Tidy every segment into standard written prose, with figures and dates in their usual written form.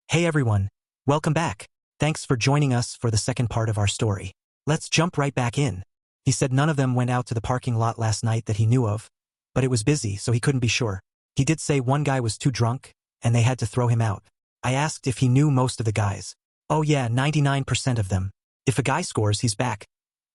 Hey everyone, welcome back. Thanks for joining us for the second part of our story. Let's jump right back in. He said none of them went out to the parking lot last night that he knew of, but it was busy so he couldn't be sure. He did say one guy was too drunk, and they had to throw him out. I asked if he knew most of the guys. Oh yeah, 99% of them. If a guy scores, he's back,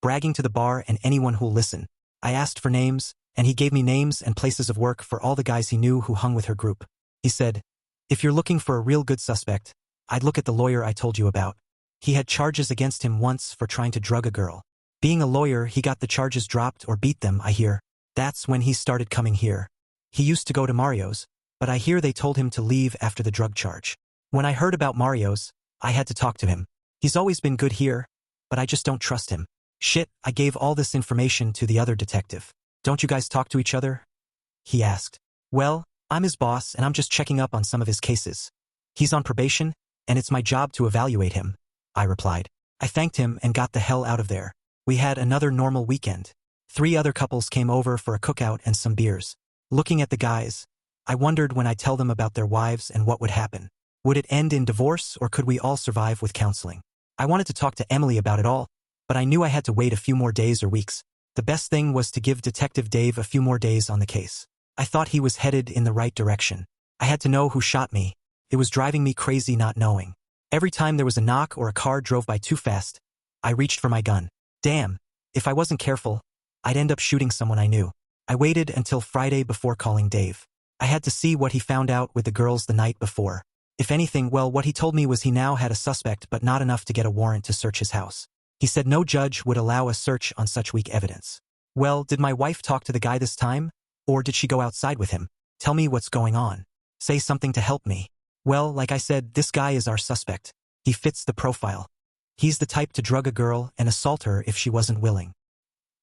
bragging to the bar and anyone who'll listen. I asked for names, and he gave me names and places of work for all the guys he knew who hung with her group. He said, if you're looking for a real good suspect, I'd look at the lawyer I told you about. He had charges against him once for trying to drug a girl. Being a lawyer, he got the charges dropped or beat them, I hear. That's when he started coming here. He used to go to Mario's, but I hear they told him to leave after the drug charge. When I heard about Mario's, I had to talk to him. He's always been good here, but I just don't trust him. Shit, I gave all this information to the other detective. Don't you guys talk to each other? He asked. Well, I'm his boss and I'm just checking up on some of his cases. He's on probation, and it's my job to evaluate him, I replied. I thanked him and got the hell out of there. We had another normal weekend. 3 other couples came over for a cookout and some beers. Looking at the guys, I wondered when I'd tell them about their wives and what would happen. Would it end in divorce or could we all survive with counseling? I wanted to talk to Emily about it all, but I knew I had to wait a few more days or weeks. The best thing was to give Detective Dave a few more days on the case. I thought he was headed in the right direction. I had to know who shot me. It was driving me crazy not knowing. Every time there was a knock or a car drove by too fast, I reached for my gun. Damn, if I wasn't careful, I'd end up shooting someone I knew. I waited until Friday before calling Dave. I had to see what he found out with the girls the night before. If anything, well, what he told me was he now had a suspect but not enough to get a warrant to search his house. He said no judge would allow a search on such weak evidence. Well, did my wife talk to the guy this time? Or did she go outside with him? Tell me what's going on. Say something to help me. Well, like I said, this guy is our suspect. He fits the profile. He's the type to drug a girl and assault her if she wasn't willing.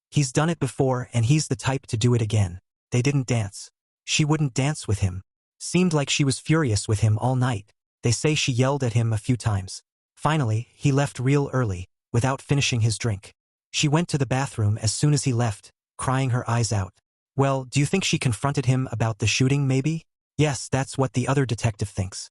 He's done it before and he's the type to do it again. They didn't dance. She wouldn't dance with him. Seemed like she was furious with him all night. They say she yelled at him a few times. Finally, he left real early, without finishing his drink. She went to the bathroom as soon as he left, crying her eyes out. Well, do you think she confronted him about the shooting maybe? Yes, that's what the other detective thinks.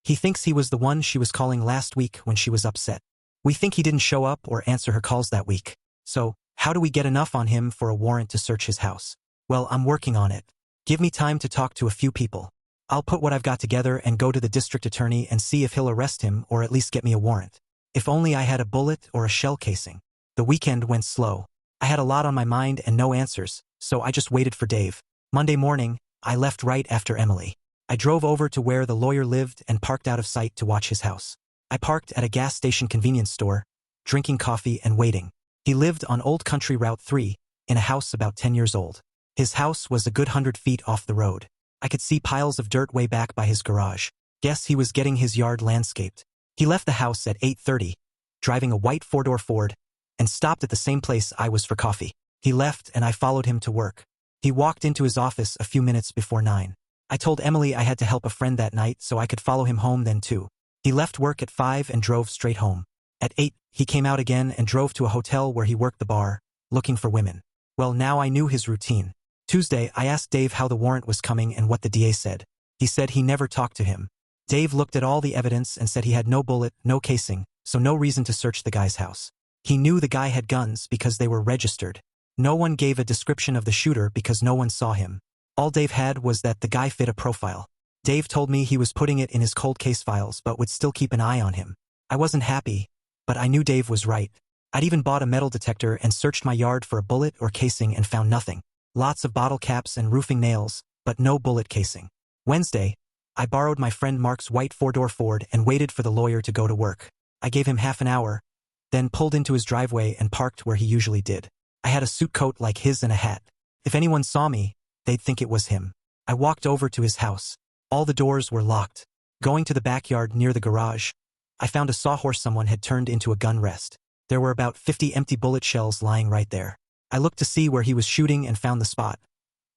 He thinks he was the one she was calling last week when she was upset. We think he didn't show up or answer her calls that week. So, how do we get enough on him for a warrant to search his house? Well, I'm working on it. Give me time to talk to a few people. I'll put what I've got together and go to the district attorney and see if he'll arrest him or at least get me a warrant. If only I had a bullet or a shell casing. The weekend went slow. I had a lot on my mind and no answers, so I just waited for Dave. Monday morning, I left right after Emily. I drove over to where the lawyer lived and parked out of sight to watch his house. I parked at a gas station convenience store, drinking coffee and waiting. He lived on Old Country Route 3, in a house about 10 years old. His house was a good 100 feet off the road. I could see piles of dirt way back by his garage. Guess he was getting his yard landscaped. He left the house at 8:30, driving a white 4-door Ford, and stopped at the same place I was for coffee. He left and I followed him to work. He walked into his office a few minutes before 9. I told Emily I had to help a friend that night so I could follow him home then too. He left work at 5 and drove straight home. At 8, he came out again and drove to a hotel where he worked the bar, looking for women. Well, now I knew his routine. Tuesday, I asked Dave how the warrant was coming and what the DA said. He said he never talked to him. Dave looked at all the evidence and said he had no bullet, no casing, so no reason to search the guy's house. He knew the guy had guns because they were registered. No one gave a description of the shooter because no one saw him. All Dave had was that the guy fit a profile. Dave told me he was putting it in his cold case files but would still keep an eye on him. I wasn't happy, but I knew Dave was right. I'd even bought a metal detector and searched my yard for a bullet or casing and found nothing. Lots of bottle caps and roofing nails, but no bullet casing. Wednesday, I borrowed my friend Mark's white 4-door Ford and waited for the lawyer to go to work. I gave him half an hour, then pulled into his driveway and parked where he usually did. I had a suit coat like his and a hat. If anyone saw me, they'd think it was him. I walked over to his house. All the doors were locked. Going to the backyard near the garage, I found a sawhorse someone had turned into a gun rest. There were about 50 empty bullet shells lying right there. I looked to see where he was shooting and found the spot,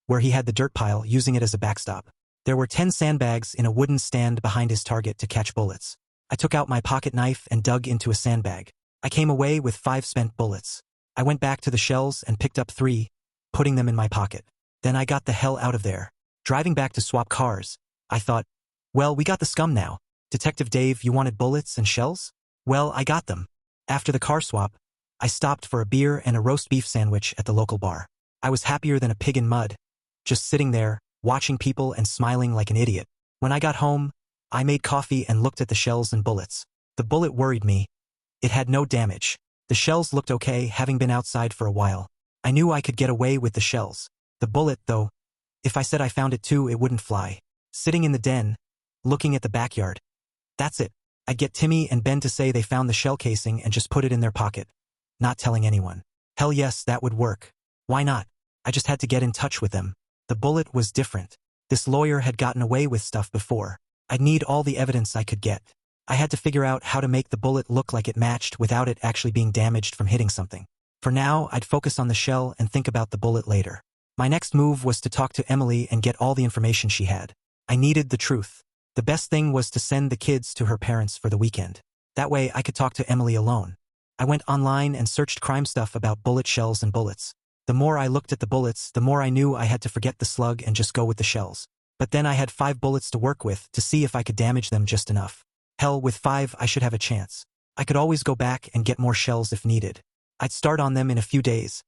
where he had the dirt pile, using it as a backstop. There were 10 sandbags in a wooden stand behind his target to catch bullets. I took out my pocket knife and dug into a sandbag. I came away with 5 spent bullets. I went back to the shells and picked up 3, putting them in my pocket. Then I got the hell out of there. Driving back to swap cars, I thought, well, we got the scum now. Detective Dave, you wanted bullets and shells? Well, I got them. After the car swap, I stopped for a beer and a roast beef sandwich at the local bar. I was happier than a pig in mud, just sitting there, watching people and smiling like an idiot. When I got home, I made coffee and looked at the shells and bullets. The bullet worried me. It had no damage. The shells looked okay, having been outside for a while. I knew I could get away with the shells. The bullet, though, if I said I found it too, it wouldn't fly. Sitting in the den, looking at the backyard. That's it. I'd get Timmy and Ben to say they found the shell casing and just put it in their pocket. Not telling anyone. Hell yes, that would work. Why not? I just had to get in touch with them. The bullet was different. This lawyer had gotten away with stuff before. I'd need all the evidence I could get. I had to figure out how to make the bullet look like it matched without it actually being damaged from hitting something. For now, I'd focus on the shell and think about the bullet later. My next move was to talk to Emily and get all the information she had. I needed the truth. The best thing was to send the kids to her parents for the weekend. That way I could talk to Emily alone. I went online and searched crime stuff about bullet shells and bullets. The more I looked at the bullets, the more I knew I had to forget the slug and just go with the shells. But then I had 5 bullets to work with to see if I could damage them just enough. Hell, with 5 I should have a chance. I could always go back and get more shells if needed. I'd start on them in a few days.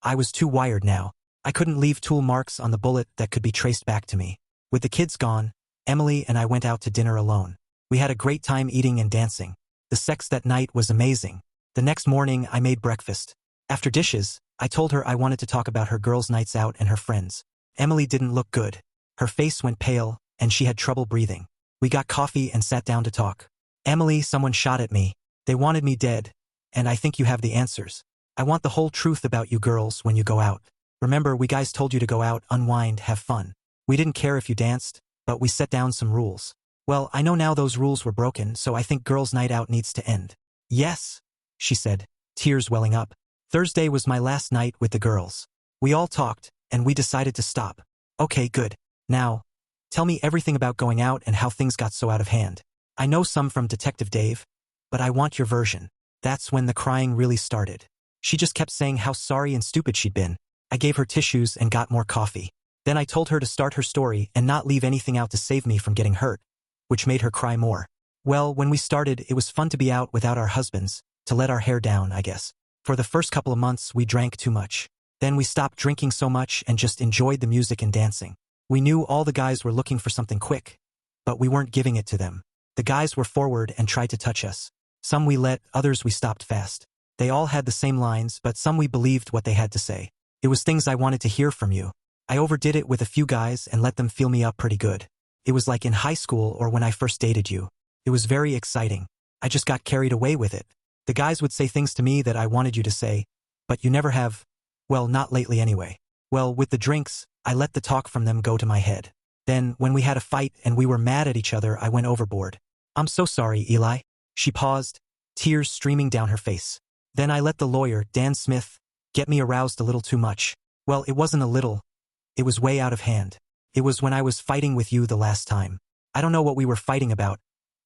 I was too wired now. I couldn't leave tool marks on the bullet that could be traced back to me. With the kids gone, Emily and I went out to dinner alone. We had a great time eating and dancing. The sex that night was amazing. The next morning I made breakfast. After dishes, I told her I wanted to talk about her girls' nights out and her friends. Emily didn't look good. Her face went pale, and she had trouble breathing. We got coffee and sat down to talk. Emily, someone shot at me. They wanted me dead, and I think you have the answers. I want the whole truth about you girls when you go out. Remember, we guys told you to go out, unwind, have fun. We didn't care if you danced, but we set down some rules. Well, I know now those rules were broken, so I think girls' night out needs to end. Yes, she said, tears welling up. Thursday was my last night with the girls. We all talked, and we decided to stop. Okay, good. Now, tell me everything about going out and how things got so out of hand. I know some from Detective Dave, but I want your version. That's when the crying really started. She just kept saying how sorry and stupid she'd been. I gave her tissues and got more coffee. Then I told her to start her story and not leave anything out to save me from getting hurt, which made her cry more. Well, when we started, it was fun to be out without our husbands, to let our hair down, I guess. For the first couple of months, we drank too much. Then we stopped drinking so much and just enjoyed the music and dancing. We knew all the guys were looking for something quick, but we weren't giving it to them. The guys were forward and tried to touch us. Some we let, others we stopped fast. They all had the same lines, but some we believed what they had to say. It was things I wanted to hear from you. I overdid it with a few guys and let them feel me up pretty good. It was like in high school or when I first dated you. It was very exciting. I just got carried away with it. The guys would say things to me that I wanted you to say, but you never have. Well, not lately anyway. Well, with the drinks, I let the talk from them go to my head. Then, when we had a fight and we were mad at each other, I went overboard. I'm so sorry, Eli. She paused, tears streaming down her face. Then I let the lawyer, Dan Smith, get me aroused a little too much. Well, it wasn't a little. It was way out of hand. It was when I was fighting with you the last time. I don't know what we were fighting about.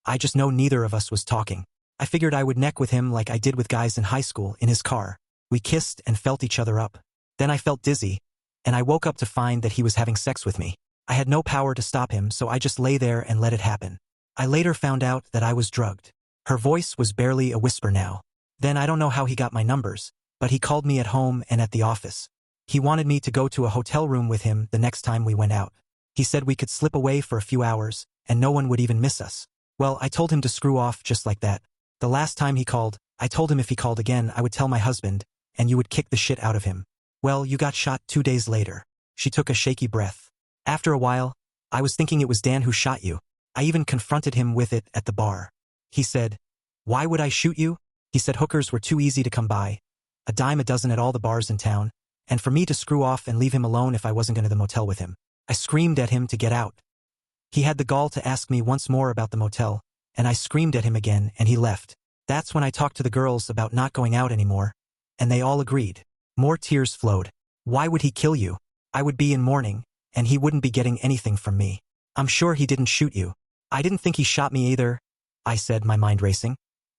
I just know neither of us was talking. I figured I would neck with him like I did with guys in high school, in his car. We kissed and felt each other up. Then I felt dizzy, and I woke up to find that he was having sex with me. I had no power to stop him, so I just lay there and let it happen. I later found out that I was drugged. Her voice was barely a whisper now. Then I don't know how he got my numbers, but he called me at home and at the office. He wanted me to go to a hotel room with him the next time we went out. He said we could slip away for a few hours, and no one would even miss us. Well, I told him to screw off just like that. The last time he called, I told him if he called again, I would tell my husband, and you would kick the shit out of him. Well, you got shot 2 days later. She took a shaky breath. After a while, I was thinking it was Dan who shot you. I even confronted him with it at the bar. He said, "Why would I shoot you?" He said hookers were too easy to come by, a dime a dozen at all the bars in town, and for me to screw off and leave him alone if I wasn't going to the motel with him. I screamed at him to get out. He had the gall to ask me once more about the motel, and I screamed at him again, and he left. That's when I talked to the girls about not going out anymore, and they all agreed. More tears flowed. Why would he kill you? I would be in mourning, and he wouldn't be getting anything from me. I'm sure he didn't shoot you. I didn't think he shot me either, I said, my mind racing.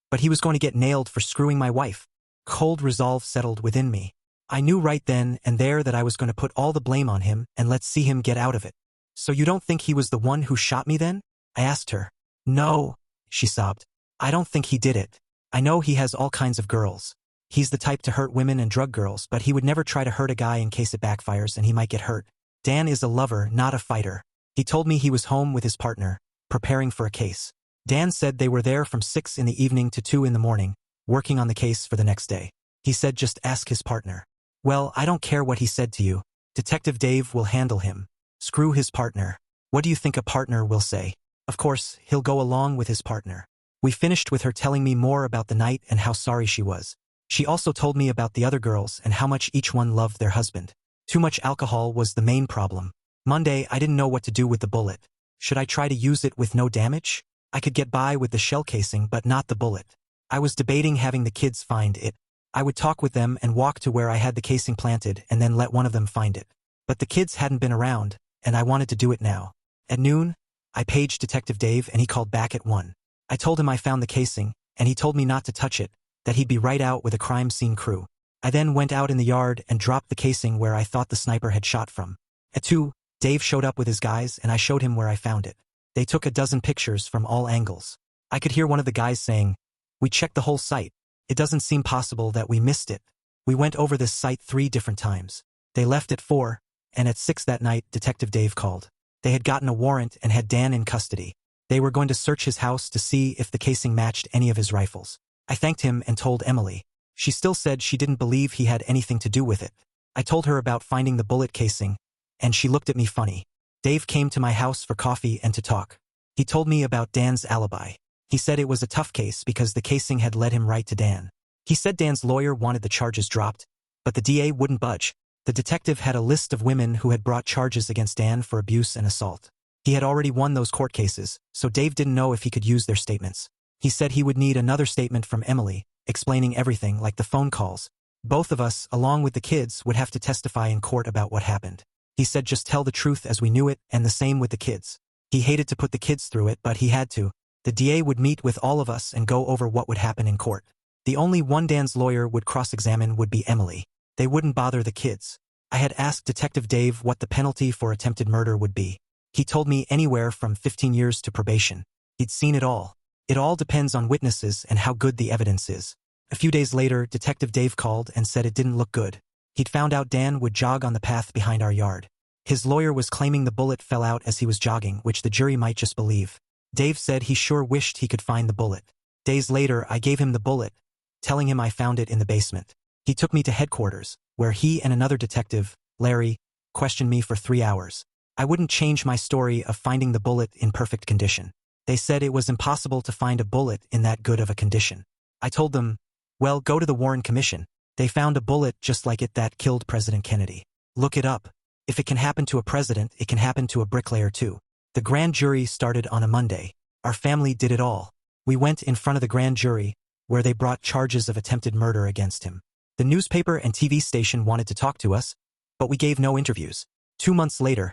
But he was going to get nailed for screwing my wife. Cold resolve settled within me. I knew right then and there that I was going to put all the blame on him and let's see him get out of it. So you don't think he was the one who shot me then? I asked her. No, she sobbed. I don't think he did it. I know he has all kinds of girls. He's the type to hurt women and drug girls, but he would never try to hurt a guy in case it backfires and he might get hurt. Dan is a lover, not a fighter. He told me he was home with his partner, preparing for a case. Dan said they were there from 6 in the evening to 2 in the morning, working on the case for the next day. He said just ask his partner. Well, I don't care what he said to you. Detective Dave will handle him. Screw his partner. What do you think a partner will say? Of course, he'll go along with his partner. We finished with her telling me more about the night and how sorry she was. She also told me about the other girls and how much each one loved their husband. Too much alcohol was the main problem. Monday, I didn't know what to do with the bullet. Should I try to use it with no damage? I could get by with the shell casing but not the bullet. I was debating having the kids find it. I would talk with them and walk to where I had the casing planted and then let one of them find it. But the kids hadn't been around, and I wanted to do it now. At noon, I paged Detective Dave and he called back at 1. I told him I found the casing, and he told me not to touch it, that he'd be right out with a crime scene crew. I then went out in the yard and dropped the casing where I thought the sniper had shot from. At 2, Dave showed up with his guys and I showed him where I found it. They took a dozen pictures from all angles. I could hear one of the guys saying, "We checked the whole site. It doesn't seem possible that we missed it. We went over this site 3 different times." They left at 4, and at 6 that night, Detective Dave called. They had gotten a warrant and had Dan in custody. They were going to search his house to see if the casing matched any of his rifles. I thanked him and told Emily. She still said she didn't believe he had anything to do with it. I told her about finding the bullet casing, and she looked at me funny. Dave came to my house for coffee and to talk. He told me about Dan's alibi. He said it was a tough case because the casing had led him right to Dan. He said Dan's lawyer wanted the charges dropped, but the DA wouldn't budge. The detective had a list of women who had brought charges against Dan for abuse and assault. He had already won those court cases, so Dave didn't know if he could use their statements. He said he would need another statement from Emily, explaining everything like the phone calls. Both of us, along with the kids, would have to testify in court about what happened. He said just tell the truth as we knew it, and the same with the kids. He hated to put the kids through it, but he had to. The DA would meet with all of us and go over what would happen in court. The only one Dan's lawyer would cross-examine would be Emily. They wouldn't bother the kids. I had asked Detective Dave what the penalty for attempted murder would be. He told me anywhere from 15 years to probation. He'd seen it all. It all depends on witnesses and how good the evidence is. A few days later, Detective Dave called and said it didn't look good. He'd found out Dan would jog on the path behind our yard. His lawyer was claiming the bullet fell out as he was jogging, which the jury might just believe. Dave said he sure wished he could find the bullet. Days later, I gave him the bullet, telling him I found it in the basement. He took me to headquarters, where he and another detective, Larry, questioned me for 3 hours. I wouldn't change my story of finding the bullet in perfect condition. They said it was impossible to find a bullet in that good of a condition. I told them, well, go to the Warren Commission. They found a bullet just like it that killed President Kennedy. Look it up. If it can happen to a president, it can happen to a bricklayer too. The grand jury started on a Monday. Our family did it all. We went in front of the grand jury, where they brought charges of attempted murder against him. The newspaper and TV station wanted to talk to us, but we gave no interviews. 2 months later,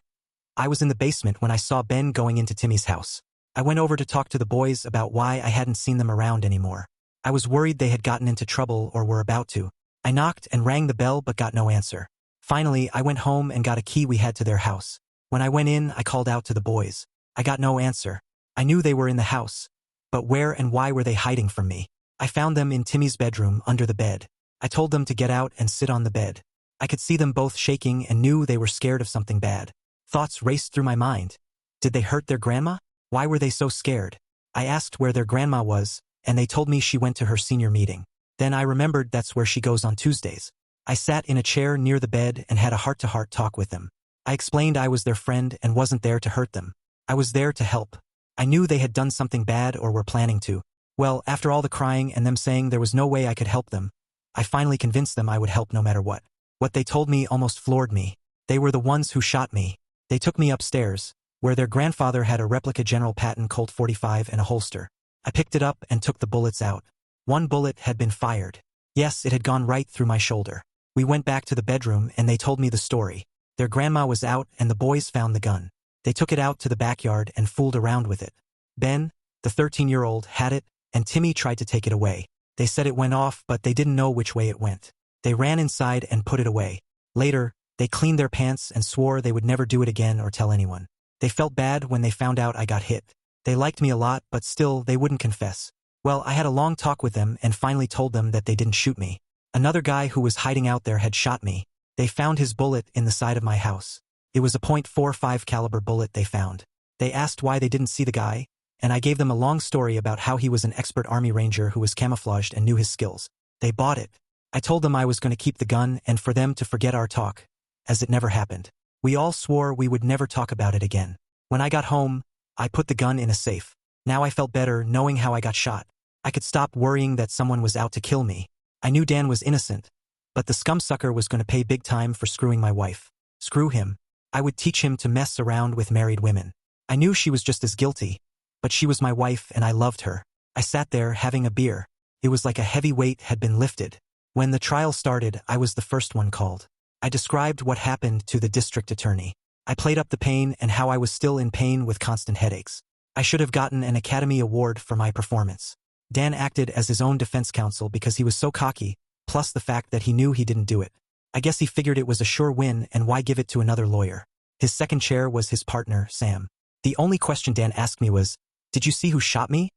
I was in the basement when I saw Ben going into Timmy's house. I went over to talk to the boys about why I hadn't seen them around anymore. I was worried they had gotten into trouble or were about to. I knocked and rang the bell but got no answer. Finally, I went home and got a key we had to their house. When I went in, I called out to the boys. I got no answer. I knew they were in the house, but where and why were they hiding from me? I found them in Timmy's bedroom under the bed. I told them to get out and sit on the bed. I could see them both shaking and knew they were scared of something bad. Thoughts raced through my mind. Did they hurt their grandma? Why were they so scared? I asked where their grandma was, and they told me she went to her senior meeting. Then I remembered that's where she goes on Tuesdays. I sat in a chair near the bed and had a heart-to-heart talk with them. I explained I was their friend and wasn't there to hurt them. I was there to help. I knew they had done something bad or were planning to. Well, after all the crying and them saying there was no way I could help them, I finally convinced them I would help no matter what. What they told me almost floored me. They were the ones who shot me. They took me upstairs, where their grandfather had a replica General Patton Colt 45 in a holster. I picked it up and took the bullets out. One bullet had been fired. Yes, it had gone right through my shoulder. We went back to the bedroom and they told me the story. Their grandma was out and the boys found the gun. They took it out to the backyard and fooled around with it. Ben, the 13-year-old, had it, and Timmy tried to take it away. They said it went off, but they didn't know which way it went. They ran inside and put it away. Later, they cleaned their pants and swore they would never do it again or tell anyone. They felt bad when they found out I got hit. They liked me a lot, but still, they wouldn't confess. Well, I had a long talk with them and finally told them that they didn't shoot me. Another guy who was hiding out there had shot me. They found his bullet in the side of my house. It was a .45 caliber bullet they found. They asked why they didn't see the guy, and I gave them a long story about how he was an expert Army Ranger who was camouflaged and knew his skills. They bought it. I told them I was going to keep the gun and for them to forget our talk, as it never happened. We all swore we would never talk about it again. When I got home, I put the gun in a safe. Now I felt better knowing how I got shot. I could stop worrying that someone was out to kill me. I knew Dan was innocent, but the scumsucker was going to pay big time for screwing my wife. Screw him. I would teach him to mess around with married women. I knew she was just as guilty, but she was my wife and I loved her. I sat there having a beer. It was like a heavy weight had been lifted. When the trial started, I was the first one called. I described what happened to the district attorney. I played up the pain and how I was still in pain with constant headaches. I should have gotten an Academy Award for my performance. Dan acted as his own defense counsel because he was so cocky, plus the fact that he knew he didn't do it. I guess he figured it was a sure win and why give it to another lawyer. His second chair was his partner, Sam. The only question Dan asked me was, "Did you see who shot me?"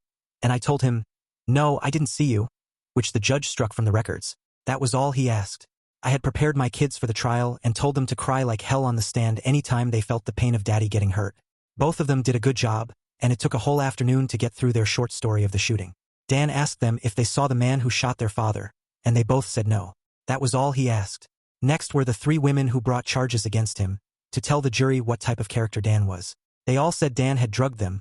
And I told him, "No, I didn't see you," which the judge struck from the records. That was all he asked. I had prepared my kids for the trial and told them to cry like hell on the stand anytime they felt the pain of daddy getting hurt. Both of them did a good job, and it took a whole afternoon to get through their short story of the shooting. Dan asked them if they saw the man who shot their father, and they both said no. That was all he asked. Next were the three women who brought charges against him, to tell the jury what type of character Dan was. They all said Dan had drugged them,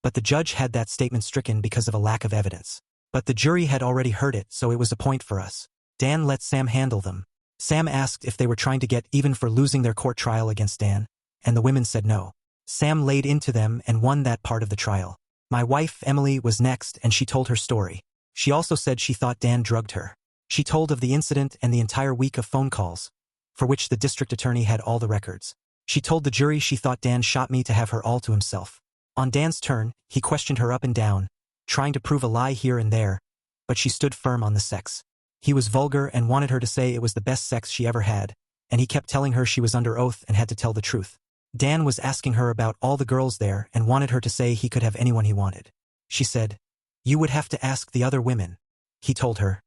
but the judge had that statement stricken because of a lack of evidence. But the jury had already heard it, so it was a point for us. Dan let Sam handle them. Sam asked if they were trying to get even for losing their court trial against Dan, and the women said no. Sam laid into them and won that part of the trial. My wife, Emily, was next and she told her story. She also said she thought Dan drugged her. She told of the incident and the entire week of phone calls, for which the district attorney had all the records. She told the jury she thought Dan shot me to have her all to himself. On Dan's turn, he questioned her up and down, trying to prove a lie here and there, but she stood firm on the sex. He was vulgar and wanted her to say it was the best sex she ever had, and he kept telling her she was under oath and had to tell the truth. Dan was asking her about all the girls there and wanted her to say he could have anyone he wanted. She said, "You would have to ask the other women." He told her,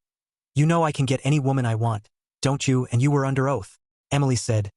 "You know I can get any woman I want, don't you, and you were under oath." Emily said,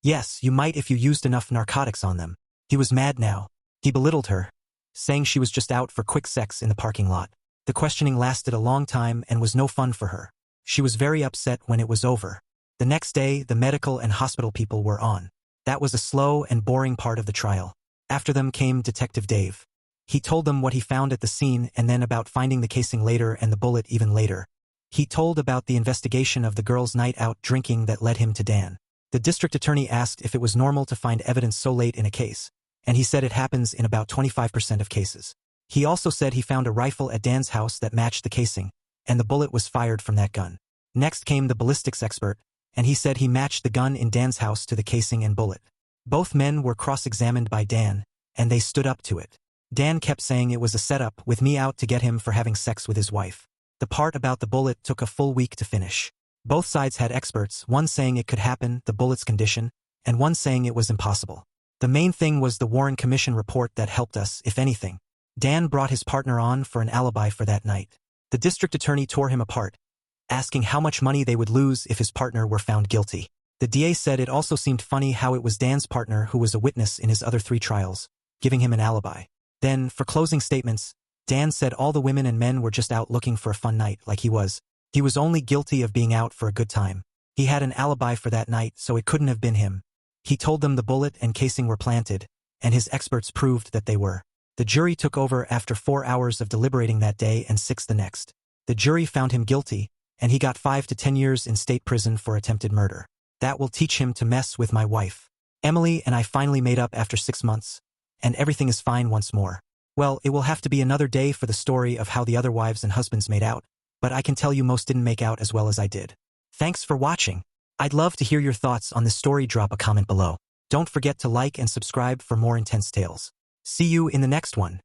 "Yes, you might if you used enough narcotics on them." He was mad now. He belittled her, saying she was just out for quick sex in the parking lot. The questioning lasted a long time and was no fun for her. She was very upset when it was over. The next day, the medical and hospital people were on. That was a slow and boring part of the trial. After them came Detective Dave. He told them what he found at the scene and then about finding the casing later and the bullet even later. He told about the investigation of the girls' night out drinking that led him to Dan. The district attorney asked if it was normal to find evidence so late in a case, and he said it happens in about 25% of cases. He also said he found a rifle at Dan's house that matched the casing, and the bullet was fired from that gun. Next came the ballistics expert, and he said he matched the gun in Dan's house to the casing and bullet. Both men were cross-examined by Dan, and they stood up to it. Dan kept saying it was a setup with me out to get him for having sex with his wife. The part about the bullet took a full week to finish. Both sides had experts, one saying it could happen, the bullet's condition, and one saying it was impossible. The main thing was the Warren Commission report that helped us, if anything. Dan brought his partner on for an alibi for that night. The district attorney tore him apart, asking how much money they would lose if his partner were found guilty. The DA said it also seemed funny how it was Dan's partner who was a witness in his other 3 trials, giving him an alibi. Then, for closing statements, Dan said all the women and men were just out looking for a fun night like he was. He was only guilty of being out for a good time. He had an alibi for that night, so it couldn't have been him. He told them the bullet and casing were planted, and his experts proved that they were. The jury took over after 4 hours of deliberating that day and 6 the next. The jury found him guilty, and he got 5 to 10 years in state prison for attempted murder. That will teach him to mess with my wife. Emily and I finally made up after 6 months, and everything is fine once more. Well, it will have to be another day for the story of how the other wives and husbands made out, but I can tell you most didn't make out as well as I did. Thanks for watching. I'd love to hear your thoughts on this story. Drop a comment below. Don't forget to like and subscribe for more intense tales. See you in the next one.